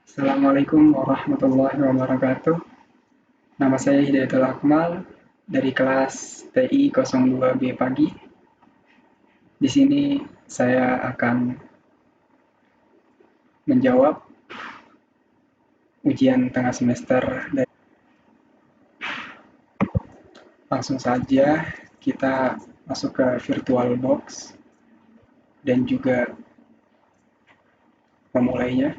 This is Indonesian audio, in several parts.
Assalamualaikum warahmatullahi wabarakatuh. Nama saya Hidayatul Akmal dari kelas TI 02B Pagi. Di sini saya akan menjawab ujian tengah semester. Langsung saja kita masuk ke virtual box dan juga memulainya.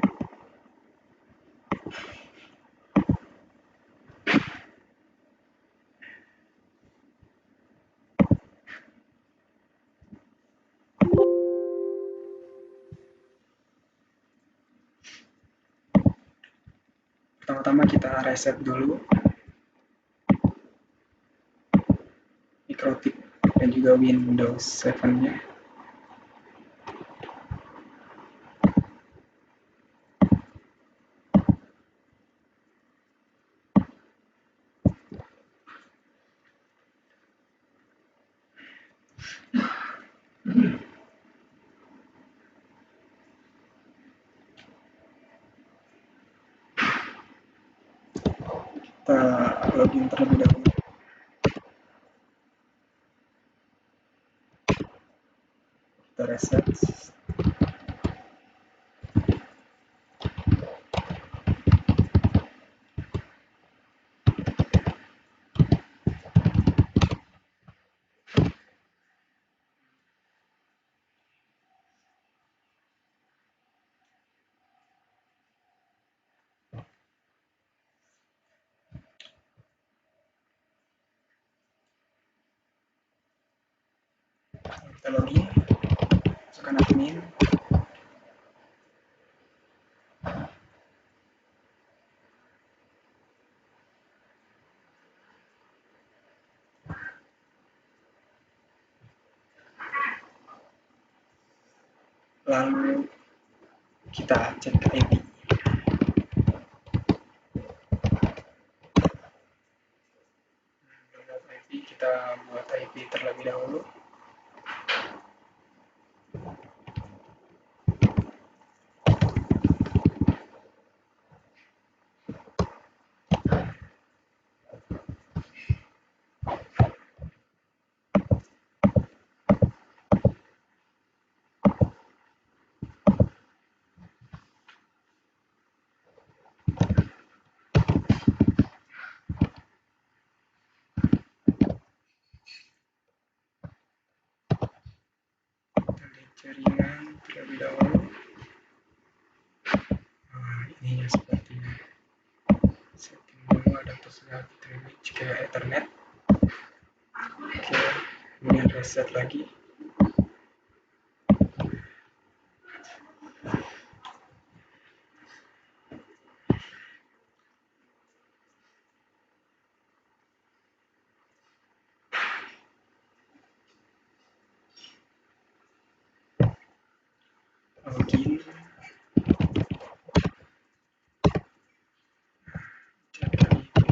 Pertama-tama kita reset dulu mikrotik dan juga Windows 7-nya. Kita login terlebih dahulu. Kita reset. Kita login, masukkan admin. Lalu kita cek IP. Kita buat IP terlebih dahulu. Jaringan terlebih dahulu. Ini sepertinya setting dulu ada tersedia ke Ethernet. Oke, kemudian reset lagi. Login. Cek IP.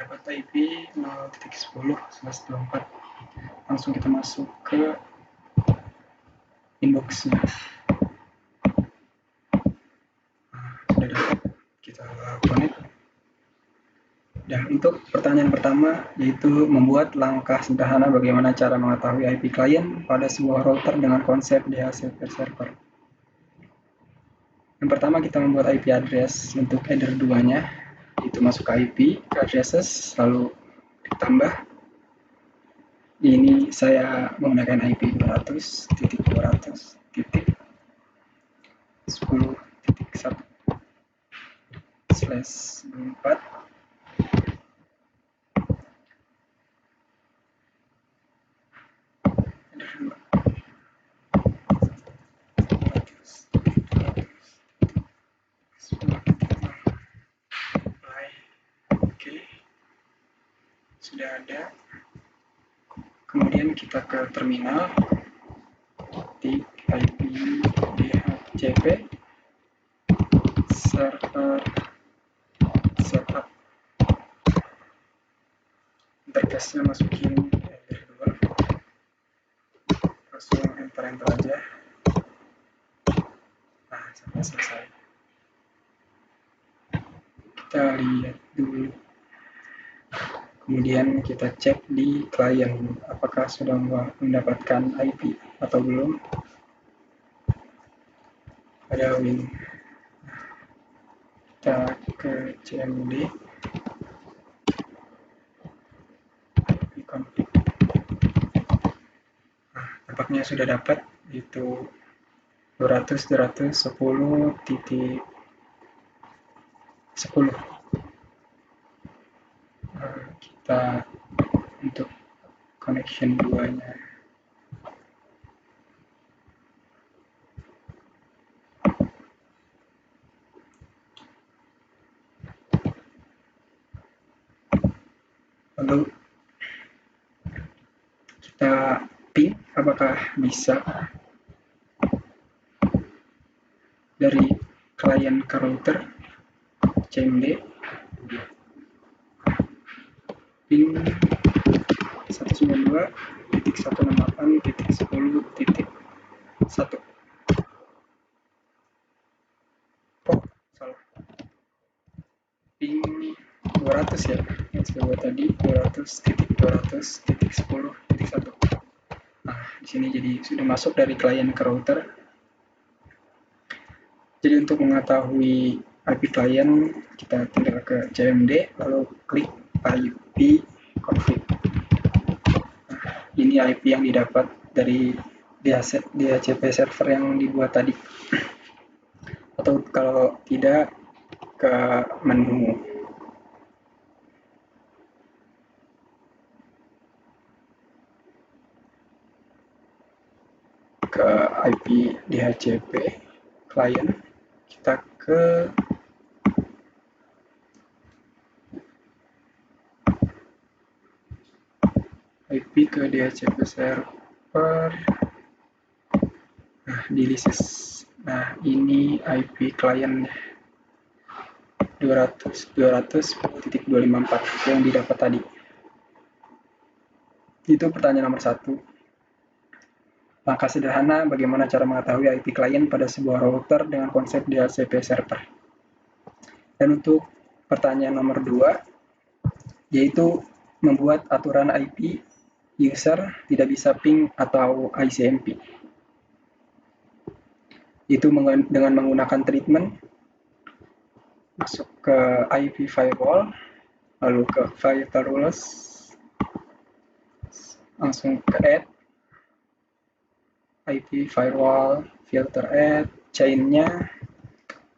Dapat IP 0.10.11.24. Langsung kita masuk ke inbox-nya. Sudah dapat, kita connect. Dan untuk pertanyaan pertama yaitu membuat langkah sederhana bagaimana cara mengetahui IP klien pada sebuah router dengan konsep DHCP server. Yang pertama kita membuat IP address untuk header 2-nya, itu masuk ke IP ke addresses lalu ditambah. Ini saya menggunakan IP 200.200.10.1/24. Oke, sudah ada. Kemudian kita ke terminal, ketik IP DHCP server setup. Interface-nya masukin header 2. Langsung enter aja. Nah, sampai selesai. Kita lihat dulu. Kemudian kita cek di klien apakah sudah mendapatkan IP atau belum. Ada Win. Kita ke CMD. Di config. Nah, tampaknya sudah dapat itu 200.210.10. Kita untuk connection 2-nya. Lalu kita ping apakah bisa dari klien ke router CMD ping 192.168.10.1. Oh, salah. Ping 200 ya. Yang saya buat tadi 200.200.10.1. Nah, di sini jadi sudah masuk dari klien ke router. Jadi untuk mengetahui IP klien, kita tinggal ke CMD lalu klik IP config. Nah, ini IP yang didapat dari DHCP server yang dibuat tadi. Atau kalau tidak, ke menu ke IP DHCP client, kita ke IP ke DHCP server. Nah, di list. Nah, ini IP client 200.200.254 yang didapat tadi. Itu pertanyaan nomor 1. Langkah sederhana bagaimana cara mengetahui IP klien pada sebuah router dengan konsep DHCP server. Dan untuk pertanyaan nomor 2, yaitu membuat aturan IP user tidak bisa ping atau ICMP. Itu dengan menggunakan treatment, masuk ke IP firewall, lalu ke filter rules, langsung ke add IP firewall, filter add, chainnya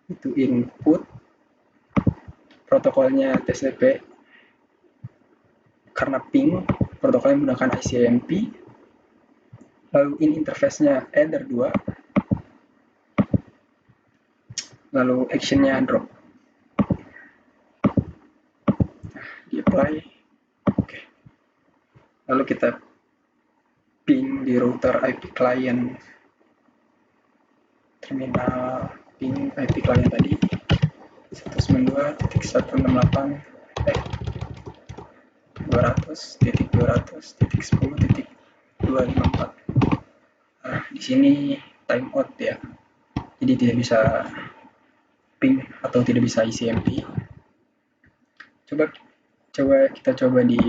itu input, protokolnya TCP, karena ping, protokolnya menggunakan ICMP, lalu in interface-nya header 2, lalu actionnya drop. Nah, di apply, oke. Lalu kita ping di router IP client terminal ping IP client tadi 192.168.200.200.10.254. Nah, di sini timeout ya. Jadi tidak bisa ping atau tidak bisa ICMP. Kita coba di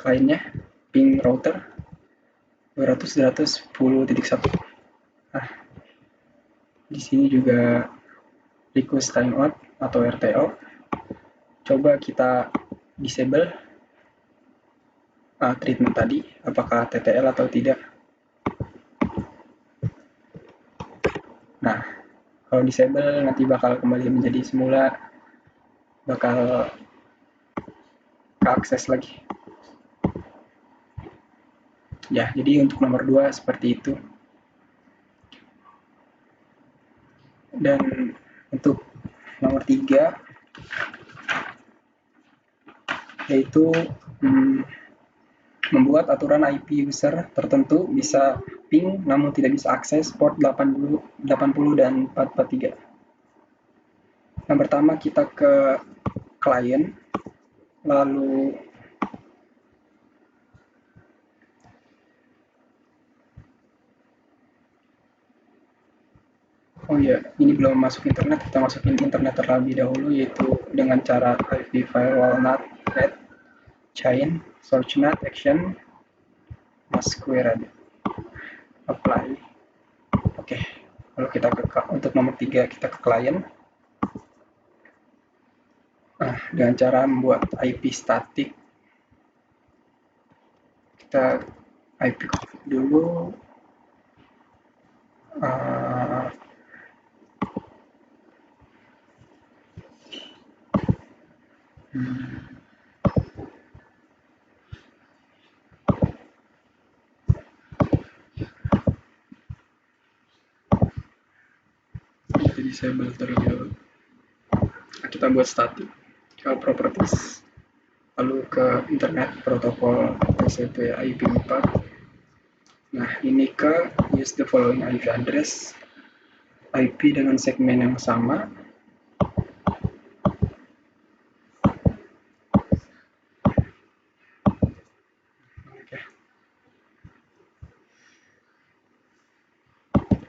kliennya ping router 200.210.1. Nah, di sini juga request timeout atau RTO. Coba kita disable treatment tadi, apakah TTL atau tidak. Nah, kalau disable nanti bakal kembali menjadi semula, bakal keakses lagi. Ya, jadi untuk nomor 2 seperti itu. Dan untuk nomor 3 yaitu membuat aturan IP user tertentu bisa ping namun tidak bisa akses port 80 dan 443. Yang pertama kita ke klien, lalu Oh iya, ini belum masuk internet, kita masukin internet terlebih dahulu, yaitu dengan cara IP firewall NAT, add, chain, search NAT, action, square, apply. Oke, lalu kita untuk nomor 3 kita ke client. Nah, dengan cara membuat IP static, kita IP config dulu. Uh, kita disable terlebih dahulu. Nah, kita buat static ke properties, lalu ke internet protokol TCP IP4. Nah, ini ke use the following IP address, IP dengan segmen yang sama. Oke.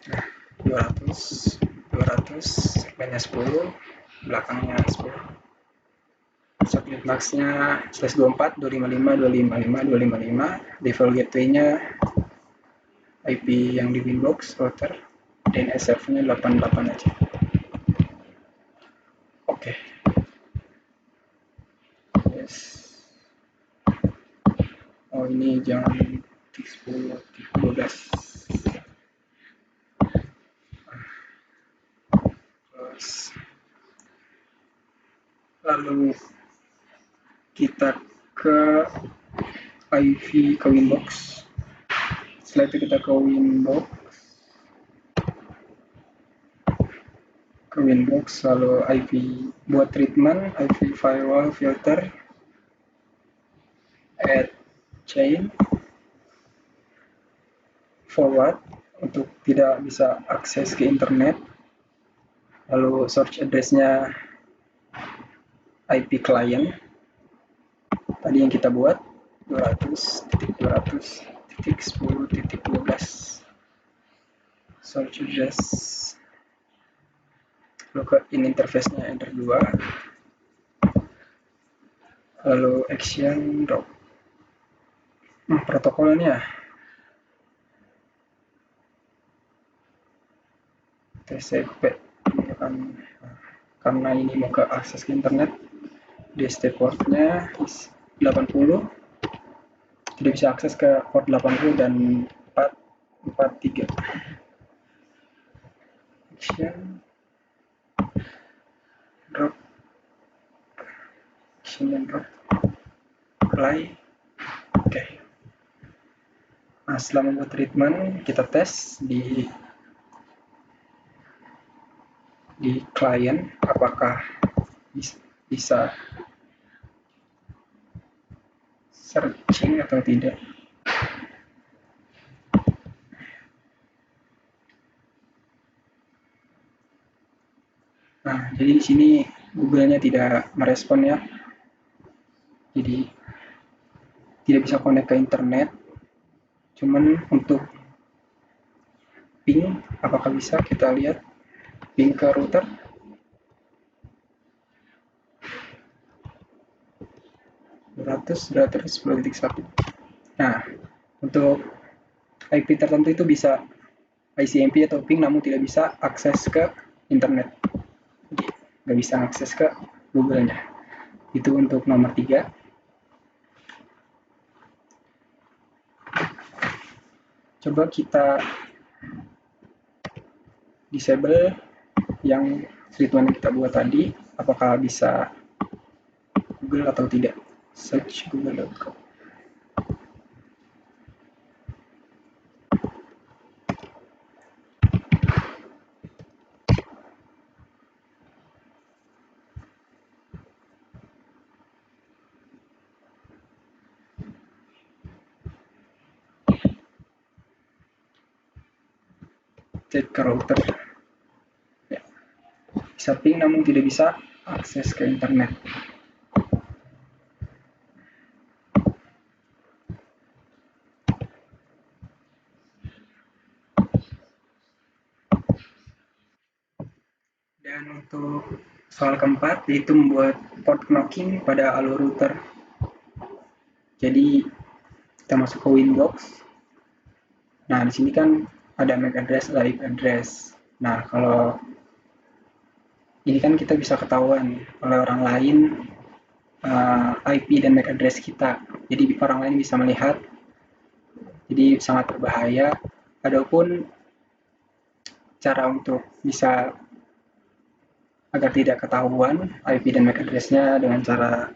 Nah, 200 segmennya 10, belakangnya 10. Subnet max-nya /24 255.255.255. Default gateway-nya IP yang di Winbox router, dan SF-nya 88 aja. Oke. Yes. Oh, ini jangan 10, 12. Terus lalu kita ke IV ke Winbox. Setelah itu kita ke Winbox, lalu IV buat treatment, IV firewall filter, add chain, forward untuk tidak bisa akses ke internet, lalu search address-nya IP client tadi yang kita buat 200.200.10.12 search address, lalu ke in interface-nya enter 2, lalu action drop. Protokolnya TCP karena ini mau ke akses ke internet. DST portnya 80, tidak bisa akses ke port 80 dan 443. Action drop, action dan drop, apply. Oke. Nah, setelah membuat treatment, kita tes di client apakah bisa searching atau tidak. Nah, jadi di sini Google-nya tidak merespon ya. Jadi tidak bisa connect ke internet. Cuman untuk ping, apakah bisa kita lihat ping ke router? Ratus 10.1. Nah, untuk IP tertentu itu bisa ICMP atau ping, namun tidak bisa akses ke internet. Jadi, nggak bisa akses ke Google-nya. Itu untuk nomor 3. Coba kita disable yang treatment yang kita buat tadi, apakah bisa Google atau tidak. Search google.com. Cek ke router. Ya. Bisa ping namun tidak bisa akses ke internet. untuk soal keempat, yaitu membuat port knocking pada alur router. Jadi kita masuk ke Winbox. Nah, di sini kan ada MAC address, ada IP address. Nah, kalau ini kan kita bisa ketahuan oleh orang lain IP dan MAC address kita. Jadi orang lain bisa melihat. Jadi sangat berbahaya. Adapun cara untuk bisa agar tidak ketahuan IP dan MAC address-nya dengan cara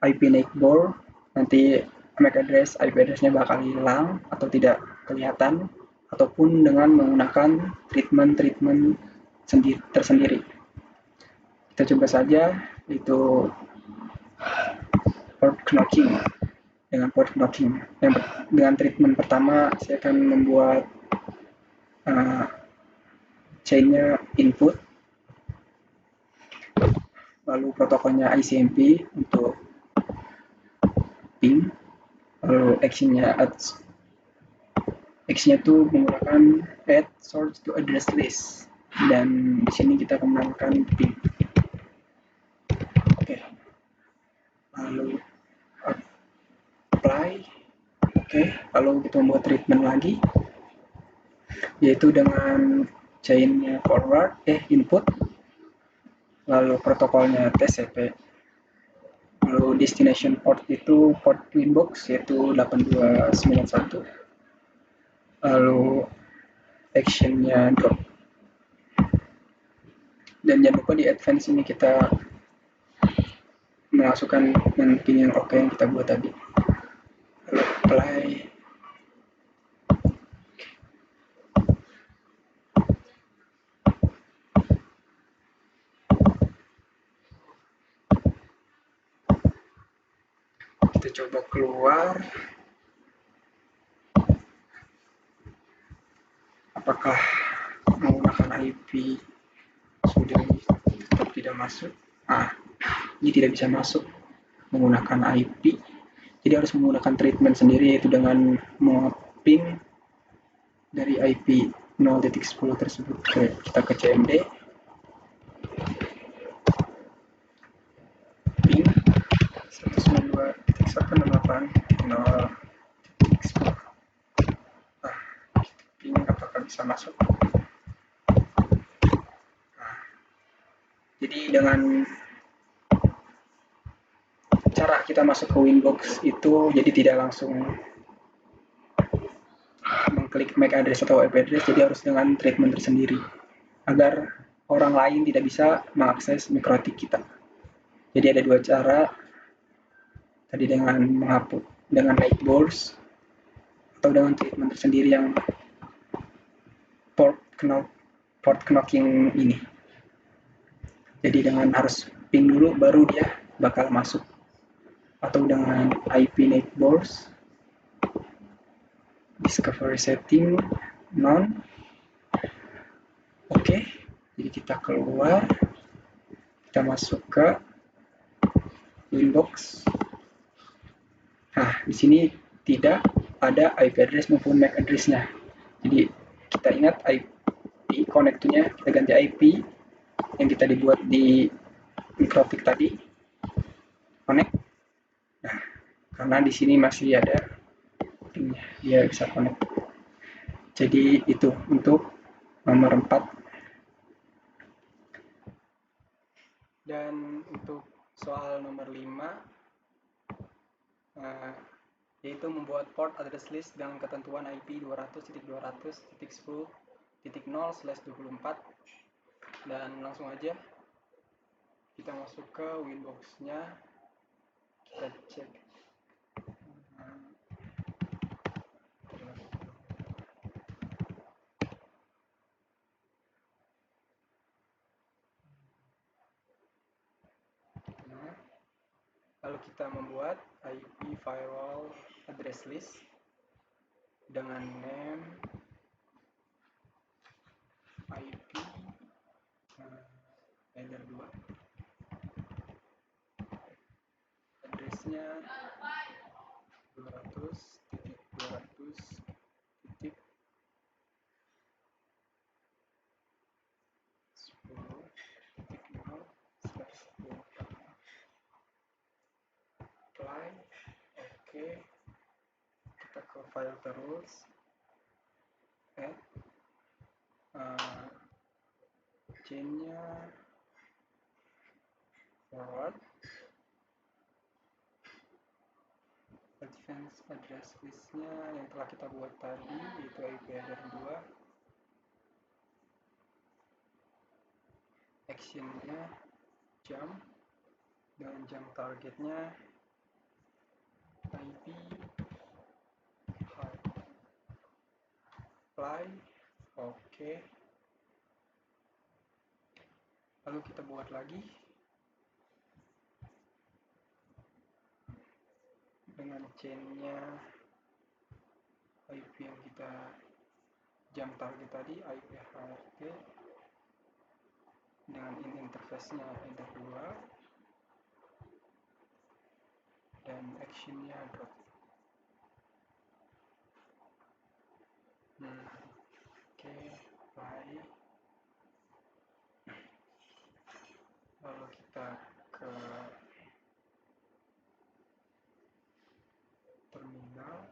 IP neighbor, nanti MAC address, IP address-nya bakal hilang atau tidak kelihatan, ataupun dengan menggunakan treatment tersendiri. Kita coba saja, itu port knocking. Dengan port knocking, dengan treatment pertama, saya akan membuat chain-nya input, lalu protokolnya ICMP untuk ping, lalu action-nya itu menggunakan add source to address list, dan di sini kita kembangkan ping. Oke, lalu apply. Oke, lalu kita membuat treatment lagi, yaitu dengan chain-nya forward input, lalu protokolnya TCP, lalu destination port itu port Winbox yaitu 8291, lalu actionnya drop, dan jangan lupa di advance ini kita memasukkan pin yang oke yang kita buat tadi. Lalu apply. Kita coba keluar, apakah menggunakan IP sudah tetap tidak masuk. Ini tidak bisa masuk menggunakan IP, jadi harus menggunakan treatment sendiri, yaitu dengan meng-ping dari IP 0.10 tersebut kita ke CMD, ping 192.168.0.10. Ping apakah bisa masuk. Jadi dengan cara kita masuk ke Winbox itu jadi tidak langsung mengklik MAC address atau IP address, jadi harus dengan treatment tersendiri agar orang lain tidak bisa mengakses mikrotik kita. Jadi ada dua cara, tadi dengan menghapus dengan neighbors atau dengan treatment tersendiri yang port knocking ini. Jadi dengan harus ping dulu baru dia bakal masuk, atau dengan IP neighbors, discovery setting none. Oke, jadi kita keluar, kita masuk ke Winbox. Nah, di sini tidak ada IP address maupun MAC address-nya. Jadi kita ingat IP connect-nya, kita ganti IP yang kita dibuat di mikrotik tadi, connect. Nah, karena di sini masih ada pingnya, dia bisa connect. Jadi itu untuk nomor 4. Dan untuk soal nomor 5, yaitu membuat port address list dengan ketentuan IP 200.200.10.0/24, dan langsung aja kita masuk ke Winbox-nya, kita cek. Lalu kita membuat IP firewall address list dengan name IP layer 2, addressnya 200.200.10.0/24. ke file terus, add chain-nya forward, advance address list-nya yang telah kita buat tadi, yaitu IP header 2, action-nya jump, dan jump targetnya IP high apply, oke. Lalu kita buat lagi dengan chain-nya IP yang kita jump target tadi, IP HRT, dengan interface-nya header 2, dan action-nya drop. Oke, baik. Lalu kita ke terminal.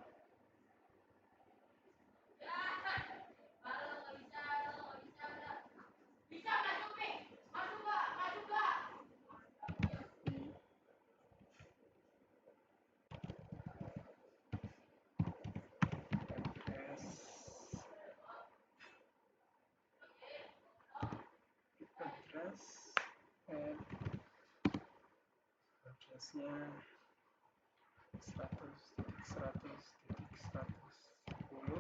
Address-nya 100.100.110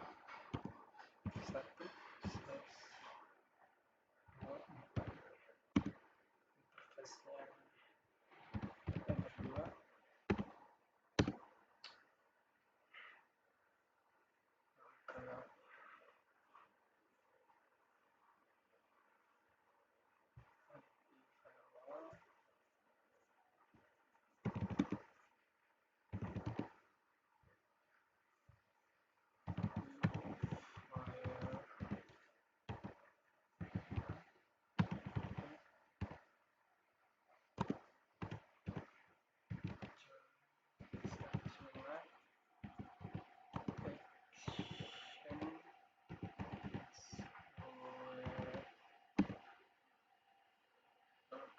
interface-nya header 2,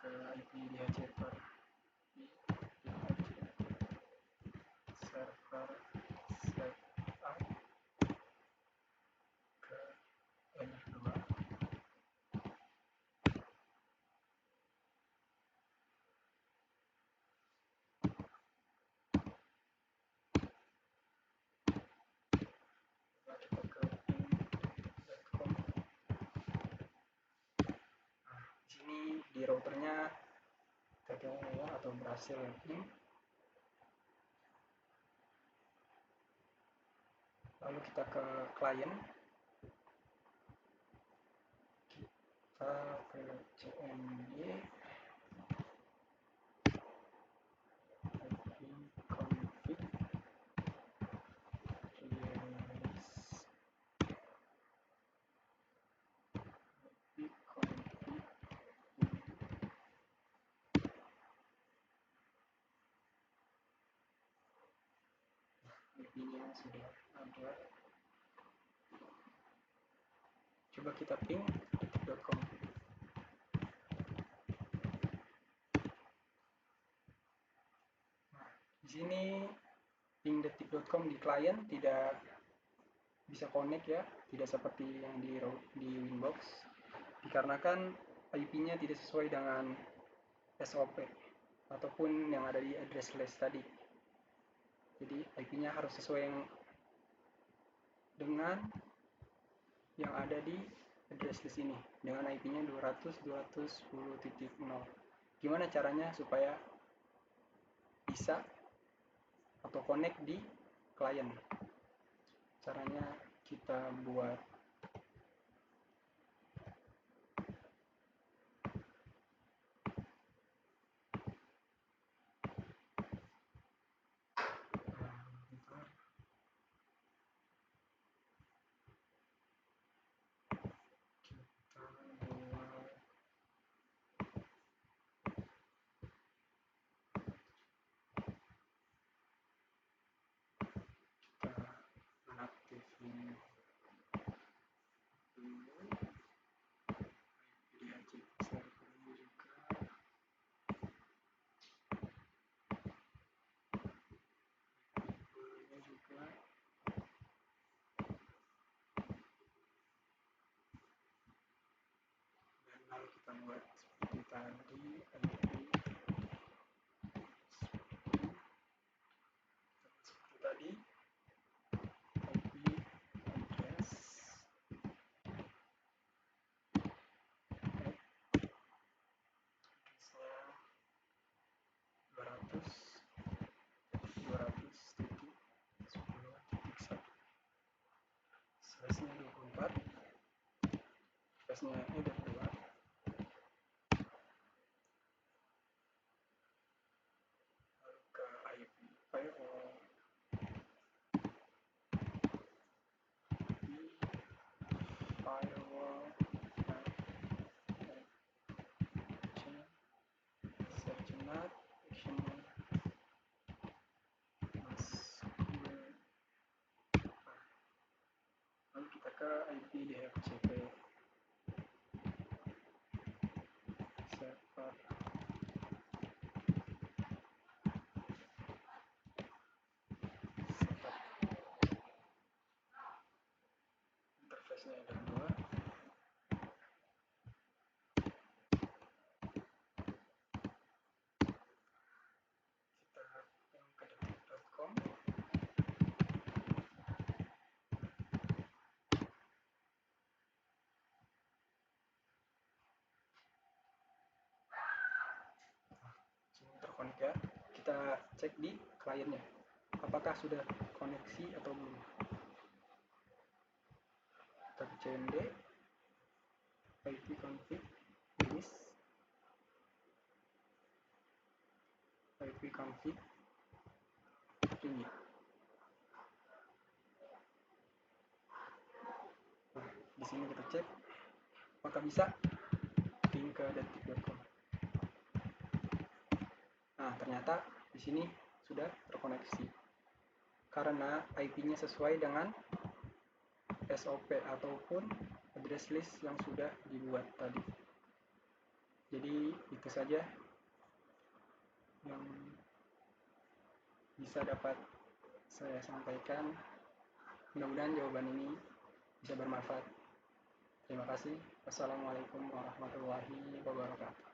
ke IP DHCP server setup ke N2. Kita ke ping.com. Di sini di routernya gagal ya, atau berhasil ping. Lalu kita ke klien, kita ke cmd config IP-nya sudah ada. Coba kita ping detik.com. Nah, di sini ping detik.com di klien tidak bisa connect ya, tidak seperti yang di Winbox, dikarenakan IP-nya tidak sesuai dengan SOP ataupun yang ada di address list tadi. Jadi IP-nya harus sesuai dengan yang ada di address list ini, dengan IP-nya 200.210.0. Gimana caranya supaya bisa atau connect di klien? Caranya kita buat tadi IP seperti tadi, IP address addressnya 200.10.1, size-nya 24, space-nya udah keluar. Lalu ke IP firewall, search-nya action-nya masuk. Lalu kita ke IP DHCP server. Interface-nya ada dua. Kita yang ke detik.com. Terkonek ya. Kita cek di kliennya, apakah sudah koneksi atau belum. Kita ke cmd ipconfig list ipconfig ini. Nah, di sini kita cek apakah bisa link ke detik.com. Nah, ternyata di sini sudah terkoneksi karena IP-nya sesuai dengan SOP ataupun address list yang sudah dibuat tadi. Jadi itu saja yang bisa dapat saya sampaikan. Mudah-mudahan jawaban ini bisa bermanfaat. Terima kasih. Wassalamualaikum warahmatullahi wabarakatuh.